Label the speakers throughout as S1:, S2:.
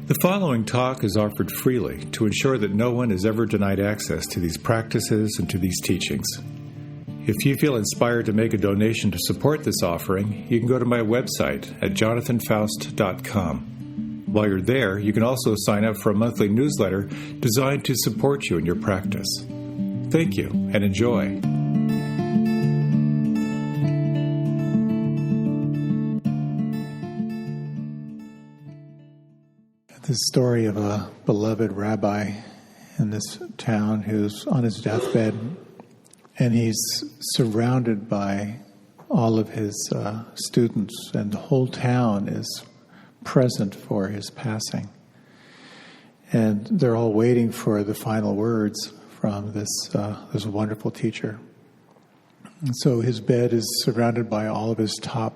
S1: The following talk is offered freely to ensure that no one is ever denied access to these practices and to these teachings. If you feel inspired to make a donation to support this offering, you can go to my website at jonathanfoust.com. While you're there, you can also sign up for a monthly newsletter designed to support you in your practice. Thank you and enjoy.
S2: This story of a beloved rabbi in this town who's on his deathbed, and he's surrounded by all of his students, and the whole town is present for his passing. And they're all waiting for the final words from this wonderful teacher. And so his bed is surrounded by all of his top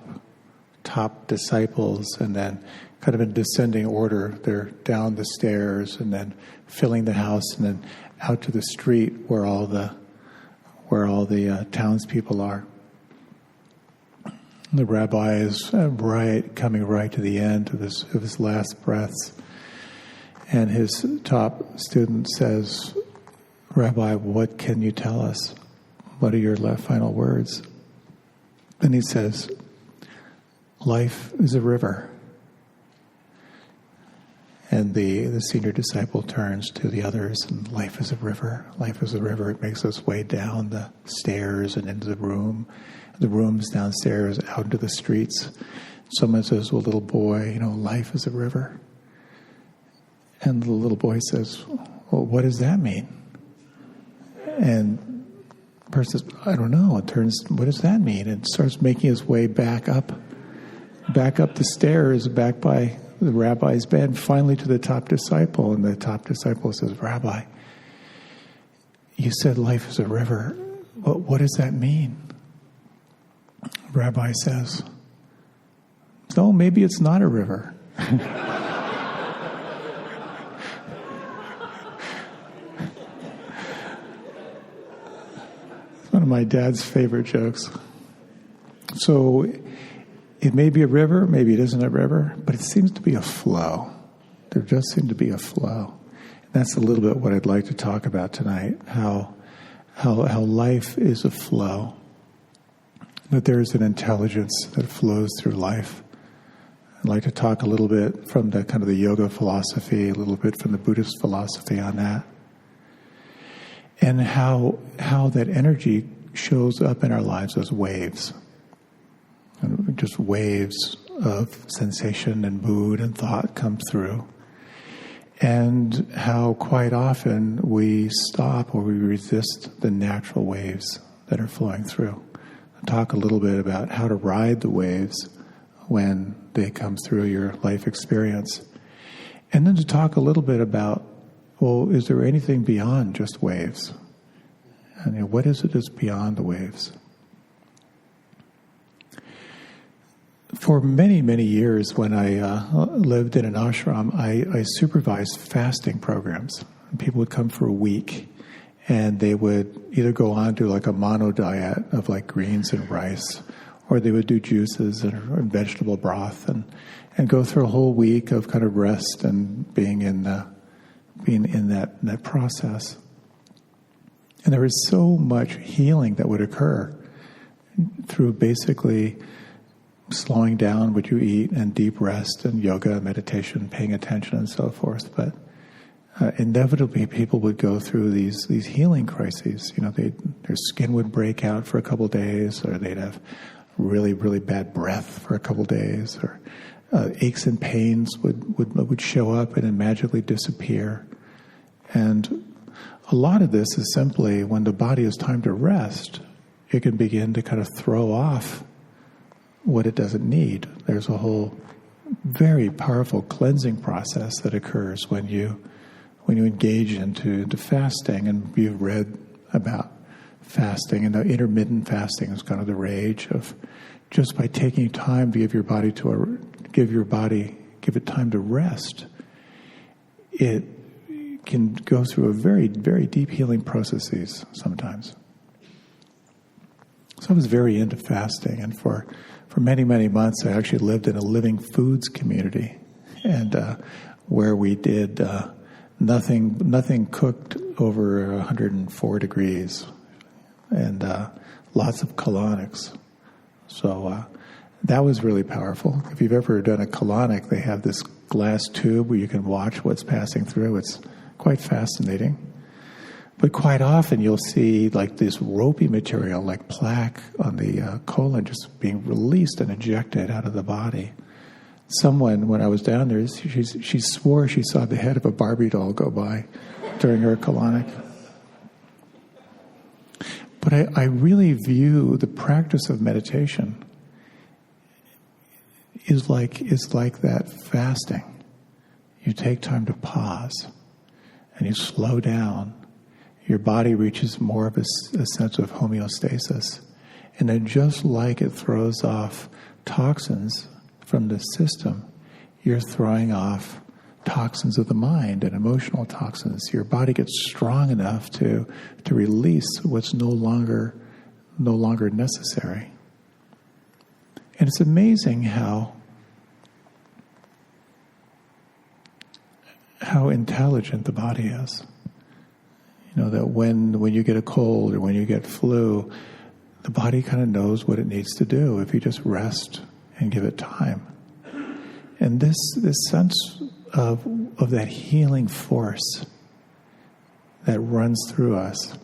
S2: disciples, and then kind of in descending order, they're down the stairs and then filling the house and then out to the street where all the townspeople are. The rabbi is coming right to the end of his last breaths, and his top student says, "Rabbi, what can you tell us? What are your final words?" And he says, "Life is a river." And the senior disciple turns to the others, and life is a river. Life is a river. It makes its way down the stairs and into the rooms downstairs, out into the streets. Someone says, "Well, little boy, life is a river." And the little boy says, "Well, what does that mean?" And the person says, "I don't know." It turns, "What does that mean?" And starts making his way back up the stairs, back by the rabbi's bed, finally to the top disciple. And the top disciple says, "Rabbi, you said life is a river. What does that mean?" Rabbi says, "No, maybe it's not a river." It's one of my dad's favorite jokes. So it may be a river, maybe it isn't a river, but it seems to be a flow. There does seem to be a flow. And that's a little bit what I'd like to talk about tonight, how life is a flow, that there is an intelligence that flows through life. I'd like to talk a little bit from the kind of the yoga philosophy, a little bit from the Buddhist philosophy on that, and how that energy shows up in our lives as waves. And just waves of sensation and mood and thought come through. And how quite often we stop or we resist the natural waves that are flowing through. I'll talk a little bit about how to ride the waves when they come through your life experience. And then to talk a little bit about, well, is there anything beyond just waves? And what is it that's beyond the waves? For many, many years when I lived in an ashram, I supervised fasting programs. People would come for a week, and they would either go on to like a mono diet of like greens and rice, or they would do juices and vegetable broth, and go through a whole week of kind of rest and being in that process. And there was so much healing that would occur through basically slowing down what you eat and deep rest and yoga, meditation, paying attention and so forth. But inevitably people would go through these healing crises. Their skin would break out for a couple of days, or they'd have really, really bad breath for a couple of days, or aches and pains would show up and then magically disappear. And a lot of this is simply when the body has time to rest, it can begin to kind of throw off what it doesn't need. There's a whole very powerful cleansing process that occurs when you engage into fasting. And you've read about fasting, and the intermittent fasting is kind of the rage of just by taking time to give it time to rest. It can go through a very, very deep healing processes sometimes. So I was very into fasting, and for many, many months I actually lived in a living foods community. And where we did nothing cooked over 104 degrees, and lots of colonics. So that was really powerful. If you've ever done a colonic, they have this glass tube where you can watch what's passing through. It's quite fascinating. But quite often you'll see like this ropey material, like plaque on the colon, just being released and ejected out of the body. Someone, when I was down there, she swore she saw the head of a Barbie doll go by during her colonic. But I really view the practice of meditation is like that fasting. You take time to pause and you slow down. Your body reaches more of a sense of homeostasis. And then just like it throws off toxins from the system, you're throwing off toxins of the mind and emotional toxins. Your body gets strong enough to release what's no longer necessary. And it's amazing how intelligent the body is. You know, that when you get a cold or when you get flu, the body kind of knows what it needs to do if you just rest and give it time. And this sense of that healing force that runs through us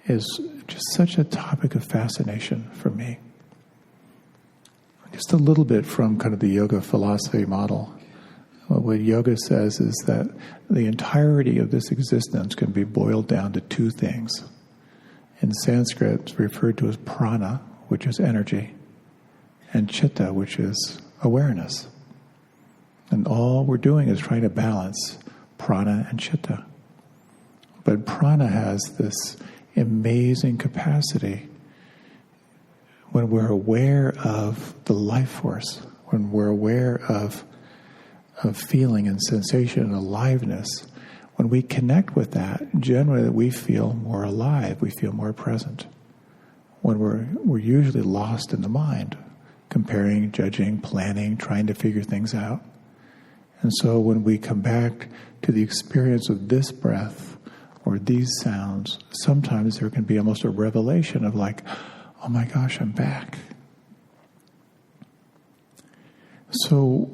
S2: is just such a topic of fascination for me. Just a little bit from kind of the yoga philosophy model. What yoga says is that the entirety of this existence can be boiled down to two things. In Sanskrit, it's referred to as prana, which is energy, and chitta, which is awareness. And all we're doing is trying to balance prana and chitta. But prana has this amazing capacity when we're aware of the life force, when we're aware of feeling and sensation and aliveness. When we connect with that, generally we feel more alive, we feel more present. When we're usually lost in the mind, comparing, judging, planning, trying to figure things out. And so when we come back to the experience of this breath or these sounds, sometimes there can be almost a revelation of like, oh my gosh, I'm back. So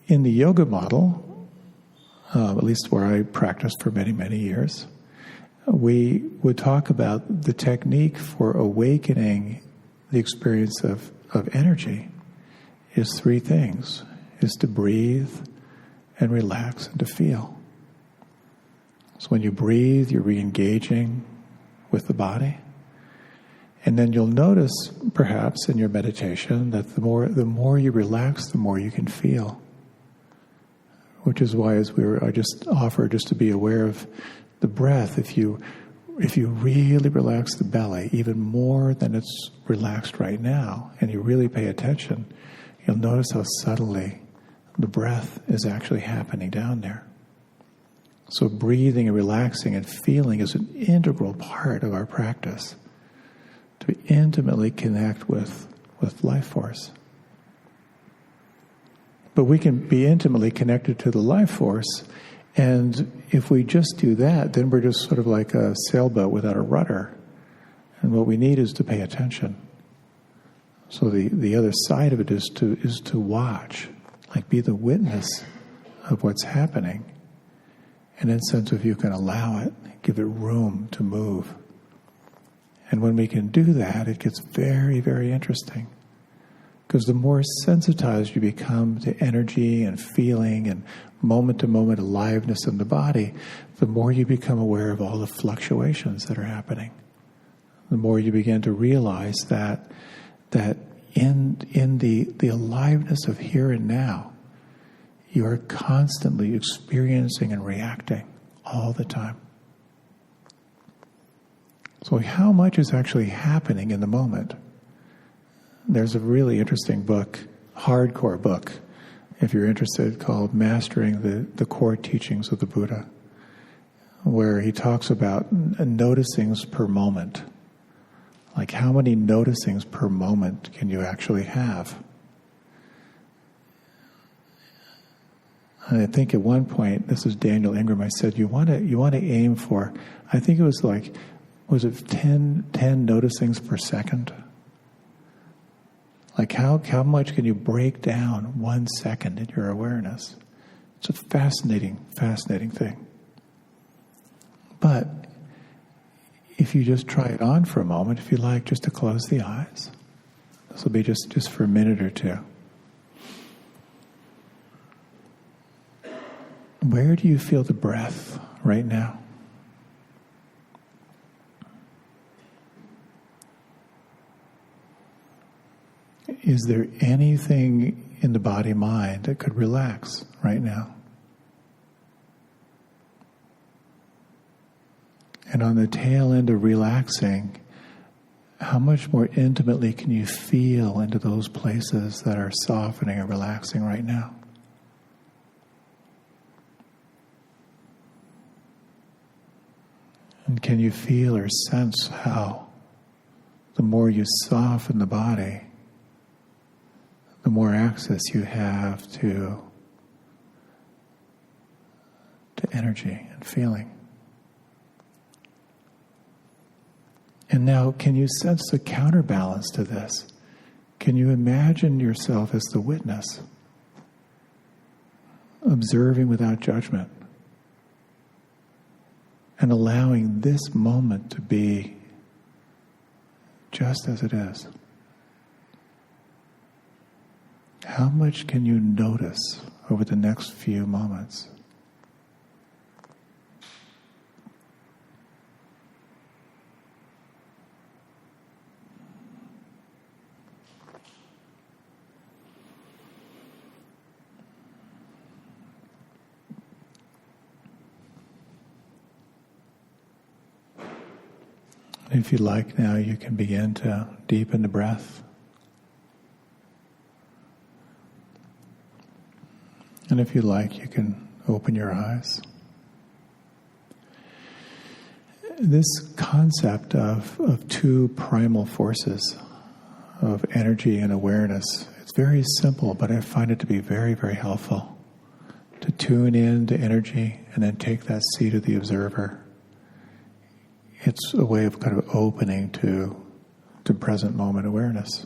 S2: in the yoga model, at least where I practiced for many, many years, we would talk about the technique for awakening the experience of energy is three things, is to breathe and relax and to feel. So when you breathe, you're re-engaging with the body. And then you'll notice, perhaps, in your meditation that the more you relax, the more you can feel. Which is why, I just offer just to be aware of the breath. If you really relax the belly, even more than it's relaxed right now, and you really pay attention, you'll notice how subtly the breath is actually happening down there. So breathing and relaxing and feeling is an integral part of our practice to intimately connect with life force. But we can be intimately connected to the life force, and if we just do that, then we're just sort of like a sailboat without a rudder. And what we need is to pay attention. So the other side of it is to watch, like be the witness of what's happening. And in a sense, if you can allow it, give it room to move. And when we can do that, it gets very, very interesting. Because the more sensitized you become to energy and feeling and moment-to-moment aliveness in the body, the more you become aware of all the fluctuations that are happening. The more you begin to realize that in the aliveness of here and now, you are constantly experiencing and reacting all the time. So how much is actually happening in the moment? There's a really interesting book, hardcore book, if you're interested, called Mastering the Core Teachings of the Buddha, where he talks about noticings per moment. Like how many noticings per moment can you actually have? And I think at one point, this is Daniel Ingram, I said, you want to aim for, I think it was like, was it 10 noticings per second? Like how much can you break down 1 second in your awareness? It's a fascinating thing. But if you just try it on for a moment, if you like, just to close the eyes. This will be just for a minute or two. Where do you feel the breath right now? Is there anything in the body-mind that could relax right now? And on the tail end of relaxing, how much more intimately can you feel into those places that are softening and relaxing right now? And can you feel or sense how the more you soften the body, the more access you have to energy and feeling? And now, can you sense the counterbalance to this? Can you imagine yourself as the witness, observing without judgment, and allowing this moment to be just as it is? How much can you notice over the next few moments? If you like now, you can begin to deepen the breath. And if you like, you can open your eyes. This concept of two primal forces of energy and awareness, it's very simple, but I find it to be very, very helpful to tune in to energy and then take that seat of the observer. It's a way of kind of opening to present moment awareness.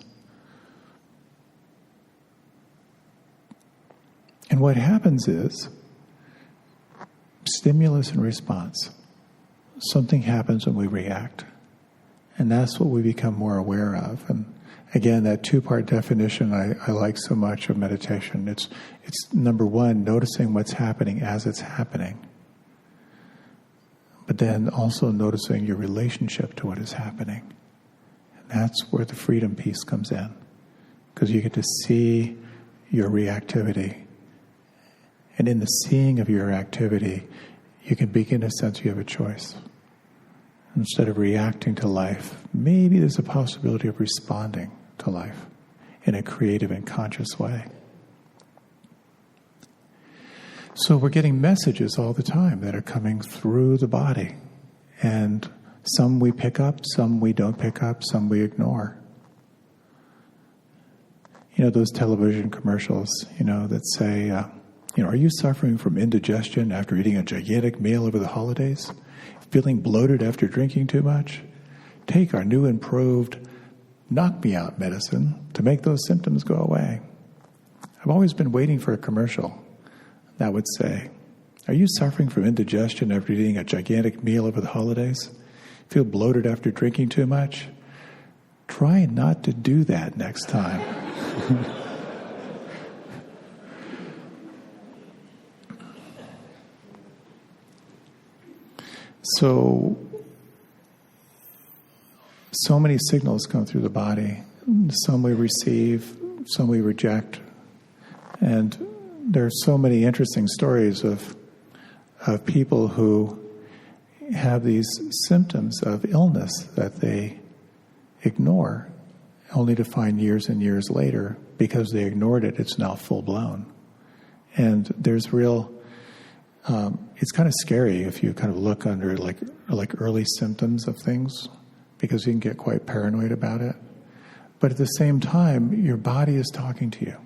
S2: And what happens is stimulus and response. Something happens when we react. And that's what we become more aware of. And again, that two-part definition I like so much of meditation. It's number one, noticing what's happening as it's happening. But then also noticing your relationship to what is happening. And that's where the freedom piece comes in. Because you get to see your reactivity. And in the seeing of your activity, you can begin to sense you have a choice. Instead of reacting to life, maybe there's a possibility of responding to life in a creative and conscious way. So we're getting messages all the time that are coming through the body. And some we pick up, some we don't pick up, some we ignore. You know, those television commercials, that say, are you suffering from indigestion after eating a gigantic meal over the holidays? Feeling bloated after drinking too much? Take our new improved knock-me-out medicine to make those symptoms go away. I've always been waiting for a commercial that would say, are you suffering from indigestion after eating a gigantic meal over the holidays? Feel bloated after drinking too much? Try not to do that next time. So many signals come through the body. Some we receive, some we reject. And there are so many interesting stories of people who have these symptoms of illness that they ignore, only to find years and years later, because they ignored it, it's now full-blown. And there's it's kind of scary if you kind of look under like early symptoms of things, because you can get quite paranoid about it. But at the same time, your body is talking to you.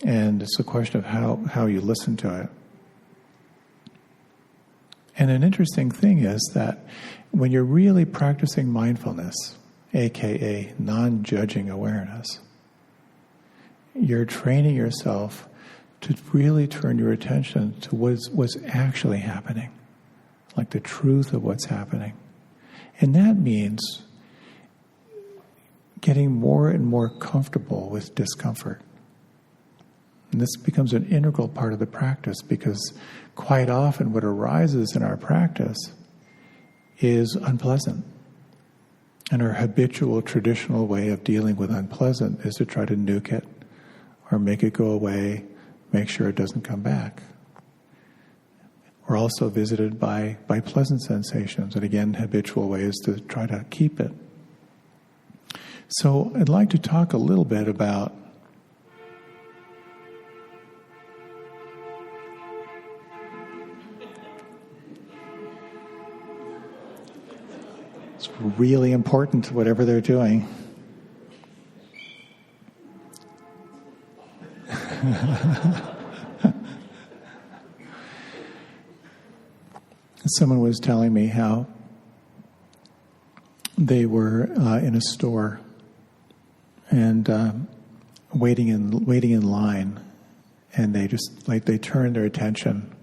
S2: And it's a question of how you listen to it. And an interesting thing is that when you're really practicing mindfulness, aka non-judging awareness, you're training yourself to really turn your attention to what's actually happening, like the truth of what's happening. And that means getting more and more comfortable with discomfort. And this becomes an integral part of the practice, because quite often what arises in our practice is unpleasant. And our habitual, traditional way of dealing with unpleasant is to try to nuke it or make it go away, make sure it doesn't come back. We're also visited by pleasant sensations, and again, habitual ways to try to keep it. So I'd like to talk a little bit about it's really important, whatever they're doing. Someone was telling me how they were in a store and waiting in line, and they just they turned their attention,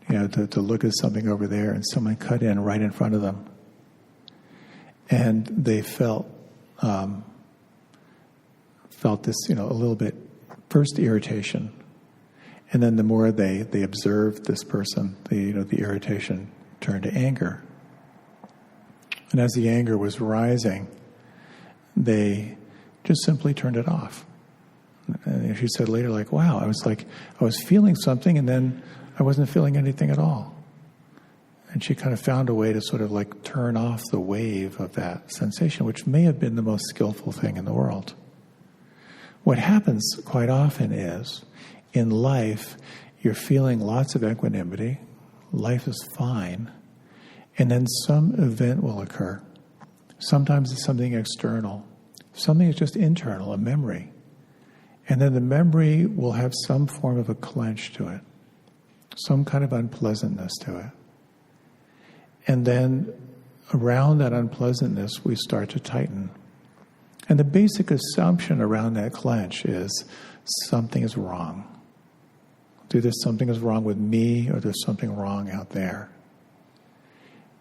S2: to look at something over there, and someone cut in right in front of them, and they felt this a little bit, first irritation, and then the more they observed this person, the irritation turned to anger. And as the anger was rising, they just simply turned it off. And she said later, wow, I was feeling something, and then I wasn't feeling anything at all. And she kind of found a way to sort of turn off the wave of that sensation, which may have been the most skillful thing in the world. What happens quite often is, in life, you're feeling lots of equanimity, life is fine, and then some event will occur. Sometimes it's something external. Something is just internal, a memory. And then the memory will have some form of a clench to it, some kind of unpleasantness to it. And then around that unpleasantness, we start to tighten. And the basic assumption around that clench is something is wrong. Either something is wrong with me, or there's something wrong out there.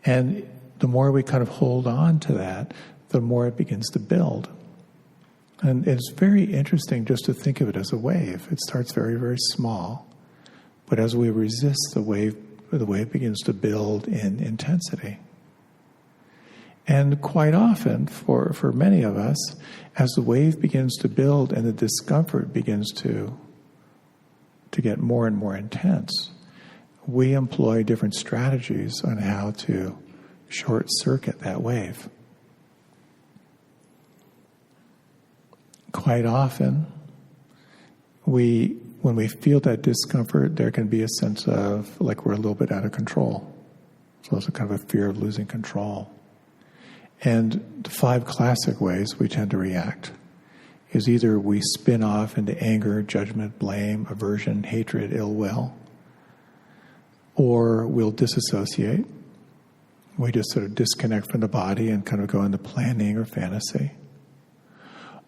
S2: And the more we kind of hold on to that, the more it begins to build. And it's very interesting just to think of it as a wave. It starts very, very small, but as we resist the wave begins to build in intensity. And quite often, for many of us, as the wave begins to build and the discomfort begins to get more and more intense, we employ different strategies on how to short circuit that wave. Quite often, when we feel that discomfort, there can be a sense of we're a little bit out of control. So it's a kind of a fear of losing control. And the 5 classic ways we tend to react is either we spin off into anger, judgment, blame, aversion, hatred, ill will, or we'll disassociate. We just sort of disconnect from the body and kind of go into planning or fantasy.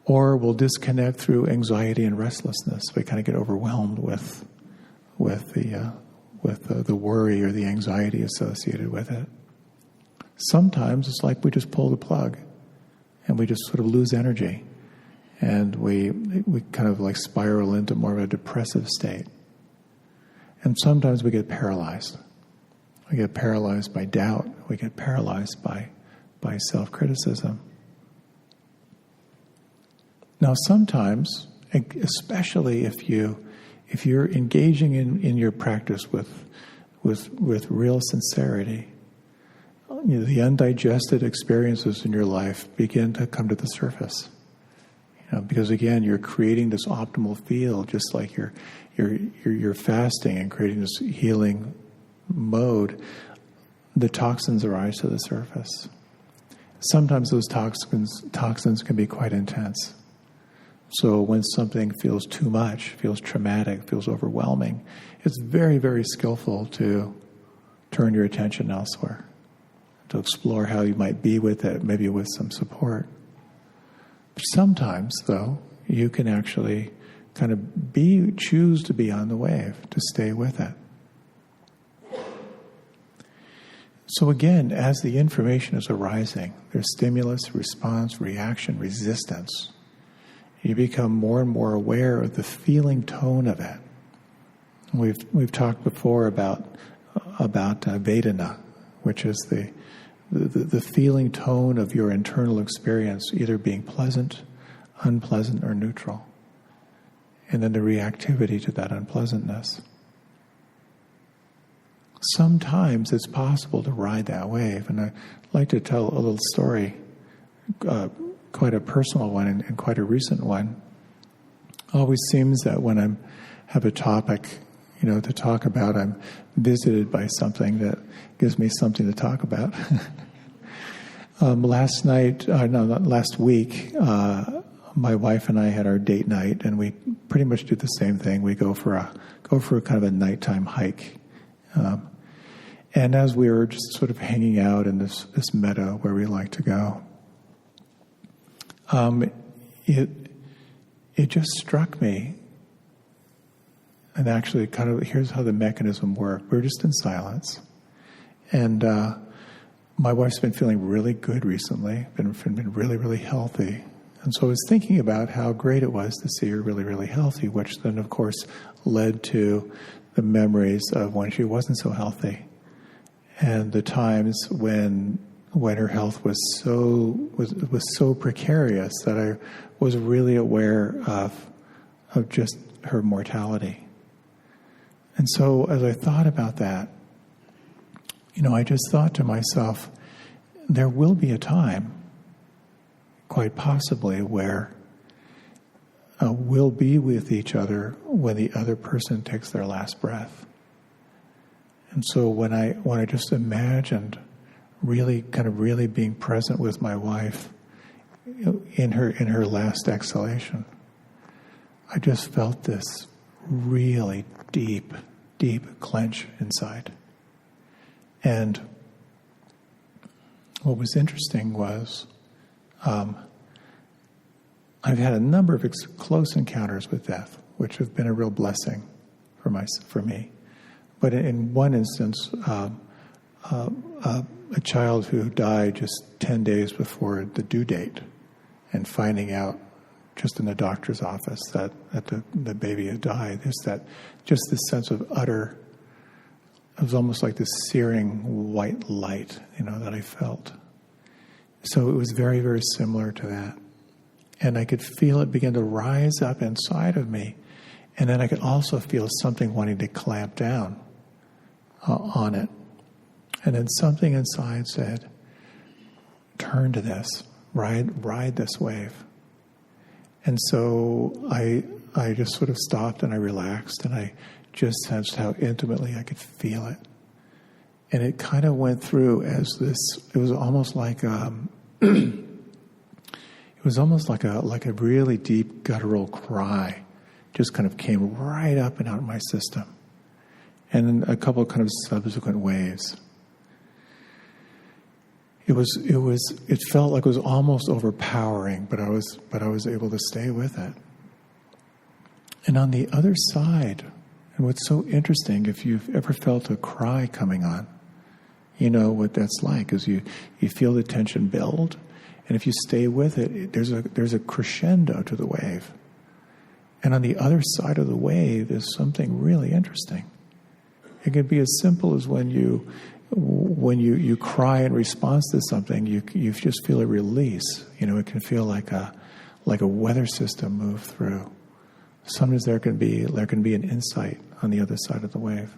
S2: Or we'll disconnect through anxiety and restlessness. We kind of get overwhelmed with the worry or the anxiety associated with it. Sometimes it's like we just pull the plug and we just sort of lose energy, and we kind of spiral into more of a depressive state. And sometimes we get paralyzed. We get paralyzed by doubt. We get paralyzed by self-criticism. Now, sometimes, especially if you're engaging in your practice with real sincerity, the undigested experiences in your life begin to come to the surface. Because again, you're creating this optimal field, just like you're fasting and creating this healing mode. The toxins arise to the surface. Sometimes those toxins can be quite intense. So when something feels too much, feels traumatic, feels overwhelming, it's very, very skillful to turn your attention elsewhere, to explore how you might be with it, maybe with some support. Sometimes, though, you can actually kind of choose to be on the wave, to stay with it. So again, as the information is arising, there's stimulus, response, reaction, resistance. You become more and more aware of the feeling tone of it. We've talked before about Vedana, which is the feeling tone of your internal experience, either being pleasant, unpleasant, or neutral. And then the reactivity to that unpleasantness. Sometimes it's possible to ride that wave, and I'd like to tell a little story, quite a personal one and quite a recent one. Always seems that when I have a topic, to talk about, I'm visited by something that gives me something to talk about. Last week, my wife and I had our date night, and we pretty much do the same thing. We go for a kind of a nighttime hike. And as we were just sort of hanging out in this meadow where we like to go, it just struck me. And actually, kind of, here's how the mechanism worked. We were just in silence. And my wife's been feeling really good recently, been really, really healthy. And so I was thinking about how great it was to see her really, really healthy, which then, of course, led to the memories of when she wasn't so healthy. And the times when her health was so precarious that I was really aware of just her mortality. And so as I thought about that, I just thought to myself, there will be a time, quite possibly, where we'll be with each other when the other person takes their last breath. And so when I just imagined really being present with my wife in her last exhalation, I just felt this really deep clench inside. And what was interesting was I've had a number of close encounters with death, which have been a real blessing for me. But in one instance, a child who died just 10 days before the due date, and finding out just in the doctor's office that the baby had died, just this sense of utter, it was almost like this searing white light, that I felt. So it was very, very similar to that. And I could feel it begin to rise up inside of me. And then I could also feel something wanting to clamp down on it. And then something inside said, turn to this, ride this wave. And so I just sort of stopped and I relaxed and I just sensed how intimately I could feel it. And it kind of went through as this, it was almost like a really deep guttural cry just kind of came right up and out of my system. And then a couple of kind of subsequent waves. It felt like it was almost overpowering, but I was able to stay with it. And on the other side, and what's so interesting, if you've ever felt a cry coming on, you know what that's like, is you feel the tension build, and if you stay with it, there's a crescendo to the wave. And on the other side of the wave is something really interesting. It can be as simple as when you cry in response to something, you just feel a release. It can feel like a weather system move through. Sometimes there can be an insight on the other side of the wave.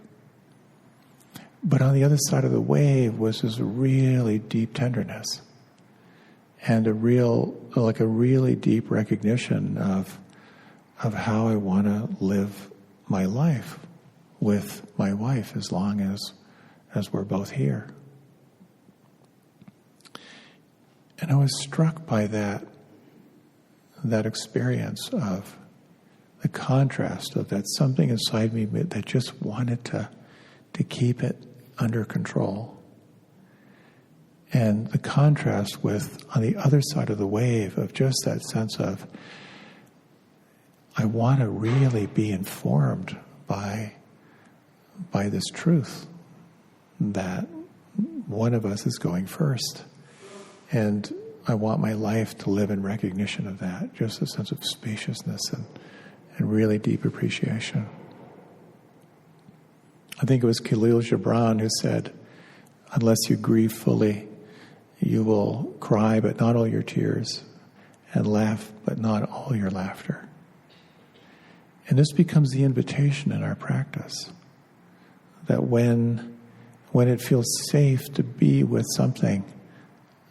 S2: But on the other side of the wave was this really deep tenderness and a really deep recognition of how I want to live my life with my wife as long as we're both here. And I was struck by that that experience of the contrast of that something inside me that just wanted to keep it under control. And the contrast with, on the other side of the wave, of just that sense of, I want to really be informed by this truth that one of us is going first. And I want my life to live in recognition of that, just a sense of spaciousness and really deep appreciation. I think it was Khalil Gibran who said, unless you grieve fully, you will cry but not all your tears, and laugh but not all your laughter. And this becomes the invitation in our practice, that when it feels safe to be with something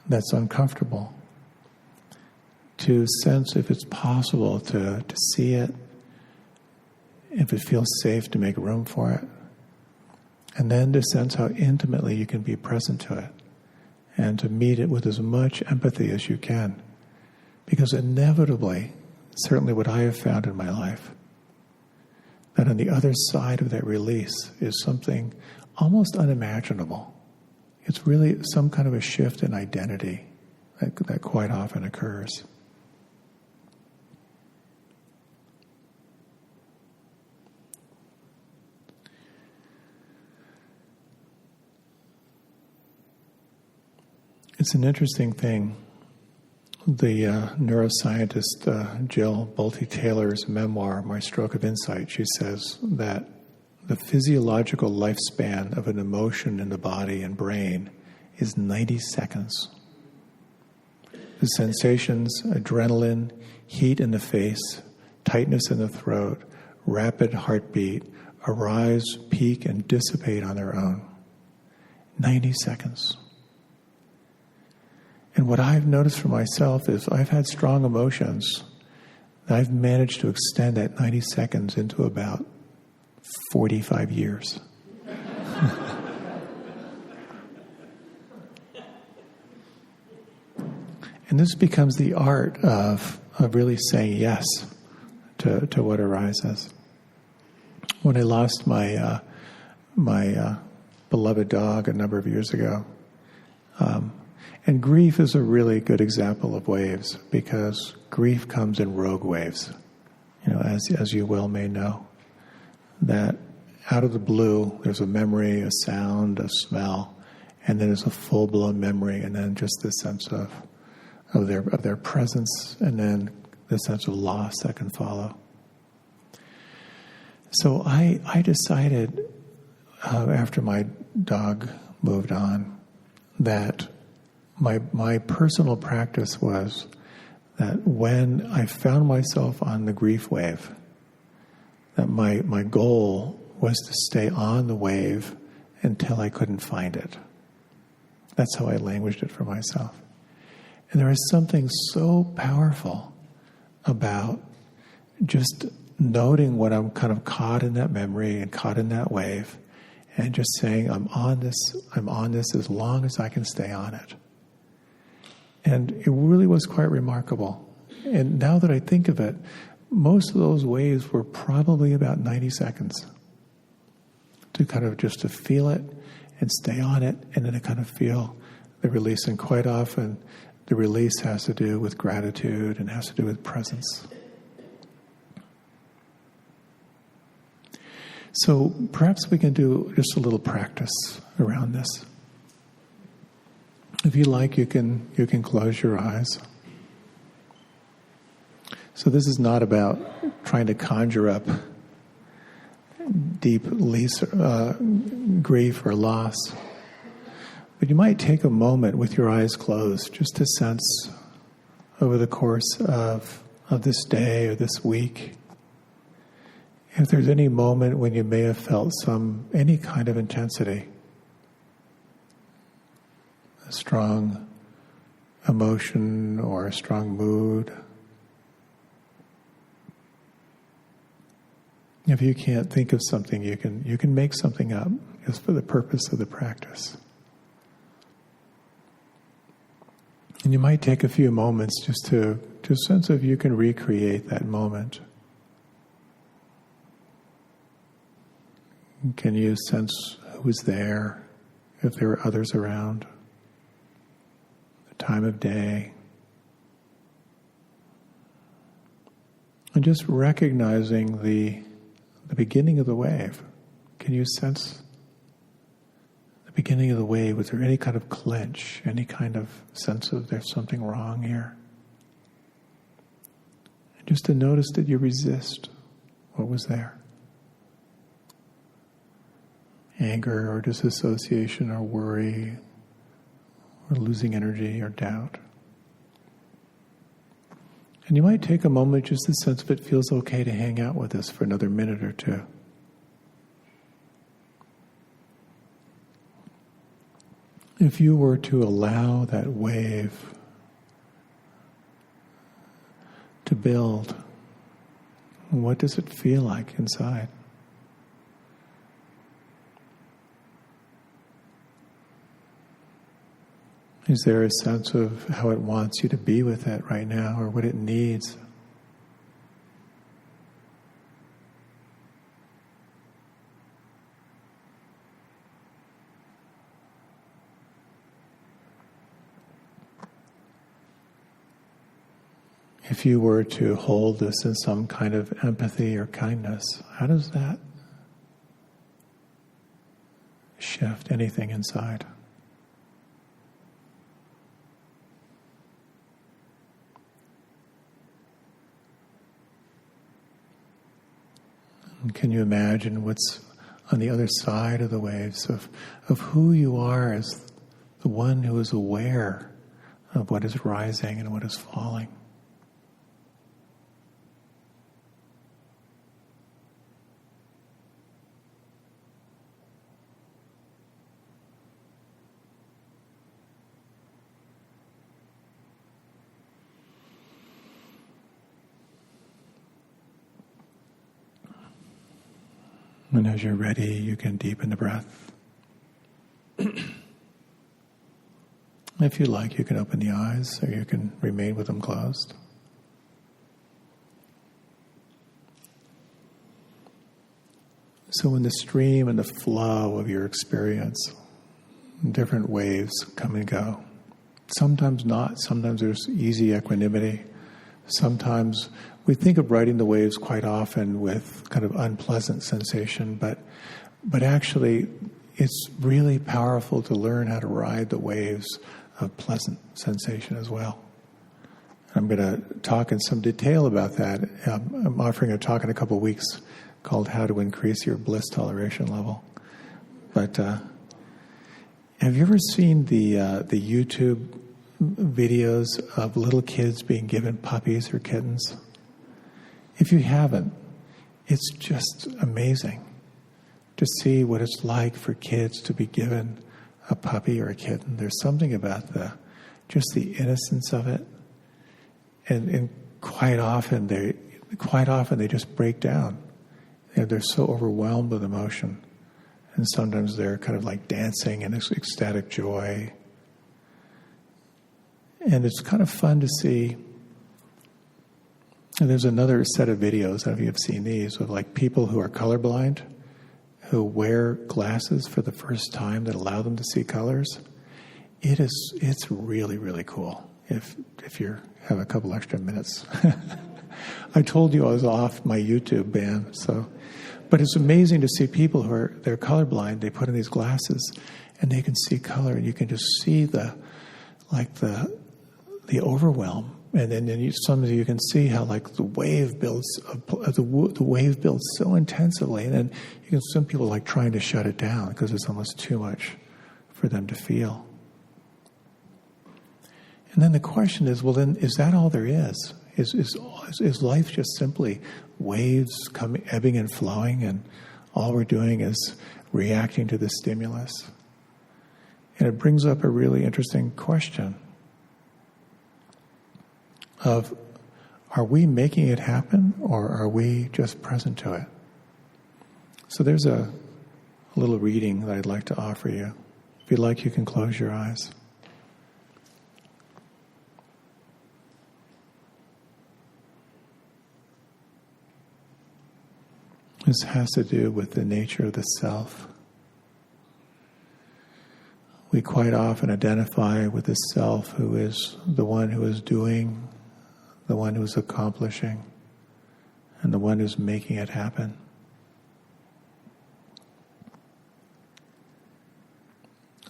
S2: that's uncomfortable, to sense if it's possible to see it, if it feels safe to make room for it, and then to sense how intimately you can be present to it, and to meet it with as much empathy as you can. Because inevitably, certainly what I have found in my life, that on the other side of that release is something almost unimaginable. It's really some kind of a shift in identity that quite often occurs. It's an interesting thing. The neuroscientist Jill Bolte-Taylor's memoir, My Stroke of Insight, she says that the physiological lifespan of an emotion in the body and brain is 90 seconds. The sensations, adrenaline, heat in the face, tightness in the throat, rapid heartbeat, arise, peak, and dissipate on their own. 90 seconds. And what I've noticed for myself is I've had strong emotions. I've managed to extend that 90 seconds into about 45 years. And this becomes the art of really saying yes to what arises. When I lost my beloved dog a number of years ago, and grief is a really good example of waves, because grief comes in rogue waves. You know, as you well may know, that out of the blue, there's a memory, a sound, a smell, and then there's a full-blown memory, and then just this sense of their presence, and then the sense of loss that can follow. So I decided after my dog moved on that my personal practice was that when I found myself on the grief wave, that my goal was to stay on the wave until I couldn't find it. That's how I languaged it for myself. And there is something so powerful about just noting when I'm kind of caught in that memory and caught in that wave, and just saying, I'm on this as long as I can stay on it. And it really was quite remarkable. And now that I think of it, most of those waves were probably about 90 seconds. To kind of just to feel it and stay on it, and then to kind of feel the release. And quite often, the release has to do with gratitude and has to do with presence. So perhaps we can do just a little practice around this. If you like, you can close your eyes. So this is not about trying to conjure up deep grief or loss. But you might take a moment with your eyes closed just to sense over the course of this day or this week, if there's any moment when you may have felt any kind of intensity, a strong emotion or a strong mood. If you can't think of something, you can make something up just for the purpose of the practice. And you might take a few moments just to to a sense of you can recreate that moment. Can you sense who was there, if there were others around, the time of day? And just recognizing the beginning of the wave. Can you sense the beginning of the wave? Was there any kind of clench, any kind of sense of there's something wrong here? And just to notice that you resist what was there. Anger or disassociation or worry or losing energy or doubt. And you might take a moment just to sense if it feels okay to hang out with us for another minute or two. If you were to allow that wave to build, what does it feel like inside? Is there a sense of how it wants you to be with it right now, or what it needs? If you were to hold this in some kind of empathy or kindness, how does that shift anything inside? And can you imagine what's on the other side of the waves of who you are as the one who is aware of what is rising and what is falling? And as you're ready, you can deepen the breath. If you like, you can open the eyes, or you can remain with them closed. So in the stream and the flow of your experience, different waves come and go. Sometimes not. Sometimes there's easy equanimity. Sometimes we think of riding the waves quite often with kind of unpleasant sensation, but actually it's really powerful to learn how to ride the waves of pleasant sensation as well. I'm going to talk in some detail about that. I'm offering a talk in a couple of weeks called How to Increase Your Bliss Toleration Level. But have you ever seen the YouTube videos of little kids being given puppies or kittens? If you haven't, it's just amazing to see what it's like for kids to be given a puppy or a kitten. There's something about just the innocence of it, and quite often they just break down. They're so overwhelmed with emotion, and sometimes they're kind of like dancing in ecstatic joy. And it's kind of fun to see. And there's another set of videos, I don't know if you've seen these, of like people who are colorblind, who wear glasses for the first time that allow them to see colors. It's really, really cool if you have a couple extra minutes. I told you I was off my YouTube ban, but it's amazing to see people they're colorblind, they put in these glasses and they can see color, and you can just see the overwhelm, and then some of you can see how like the wave builds so intensively, and then you can some people like trying to shut it down because it's almost too much for them to feel. And then the question is, well, then is that all there is? Is life just simply waves coming, ebbing and flowing, and all we're doing is reacting to the stimulus? And it brings up a really interesting question of, are we making it happen, or are we just present to it? So there's a little reading that I'd like to offer you. If you'd like, you can close your eyes. This has to do with the nature of the self. We quite often identify with the self who is the one who is doing, the one who is accomplishing, and the one who's making it happen.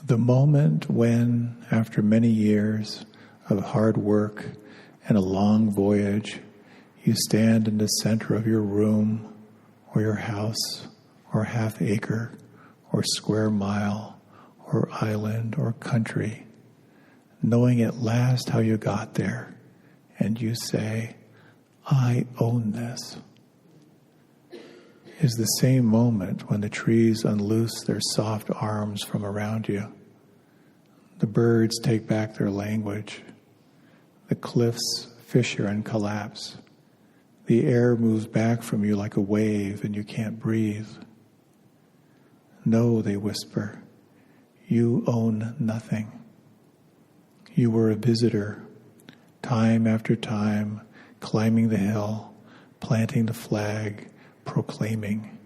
S2: The moment when, after many years of hard work and a long voyage, you stand in the center of your room or your house or half acre or square mile or island or country, knowing at last how you got there, and you say, I own this, is the same moment when the trees unloose their soft arms from around you. The birds take back their language. The cliffs fissure and collapse. The air moves back from you like a wave and you can't breathe. No, they whisper, you own nothing. You were a visitor, time after time, climbing the hill, planting the flag, proclaiming,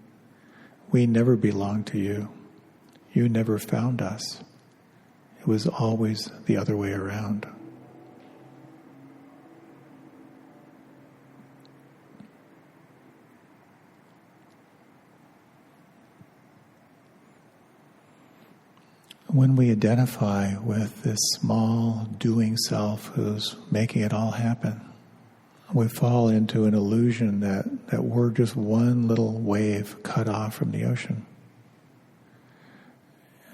S2: we never belonged to you. You never found us. It was always the other way around. When we identify with this small doing self who's making it all happen, we fall into an illusion that we're just one little wave cut off from the ocean.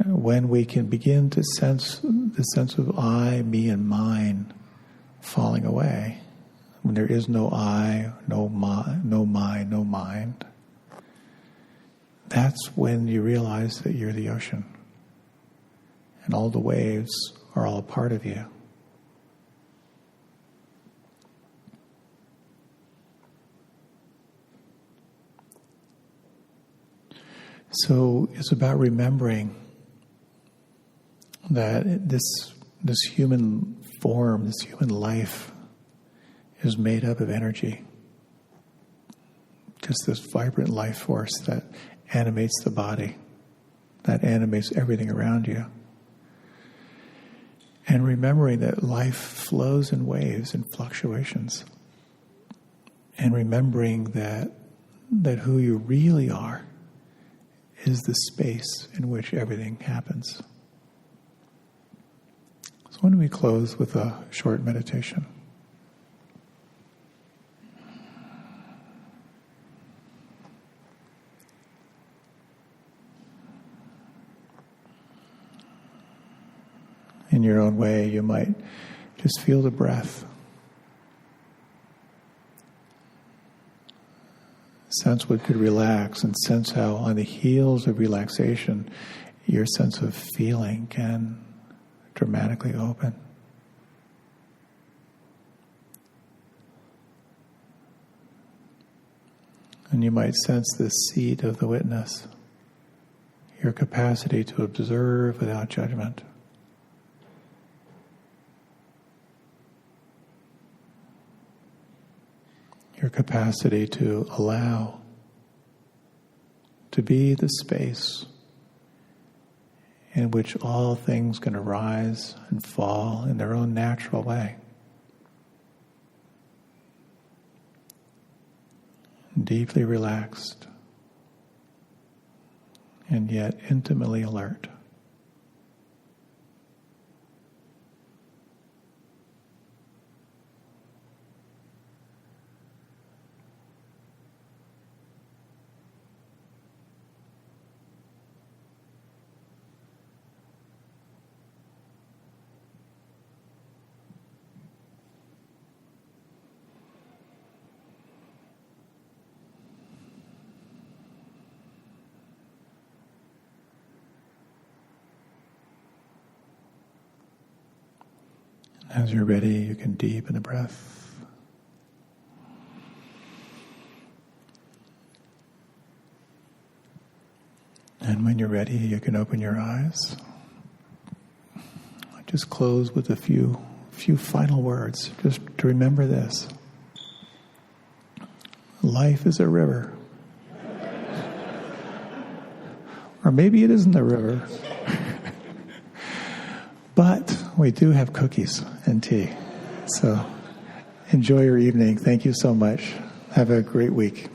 S2: When we can begin to sense the sense of I, me, and mine falling away, when there is no I, no my, no mind, that's when you realize that you're the ocean. And all the waves are all a part of you. So it's about remembering that this human form, this human life, is made up of energy. Just this vibrant life force that animates the body, that animates everything around you. And remembering that life flows in waves and fluctuations. And remembering that who you really are is the space in which everything happens. So why don't we close with a short meditation? In your own way, you might just feel the breath. Sense what could relax, and sense how on the heels of relaxation, your sense of feeling can dramatically open. And you might sense the seat of the witness, your capacity to observe without judgment. Your capacity to allow, to be the space in which all things can arise and fall in their own natural way. Deeply relaxed and yet intimately alert. As you're ready, you can deepen the breath. And when you're ready, you can open your eyes. Just close with a few final words, just to remember this. Life is a river. Or maybe it isn't a river. But we do have cookies and tea. So enjoy your evening. Thank you so much. Have a great week.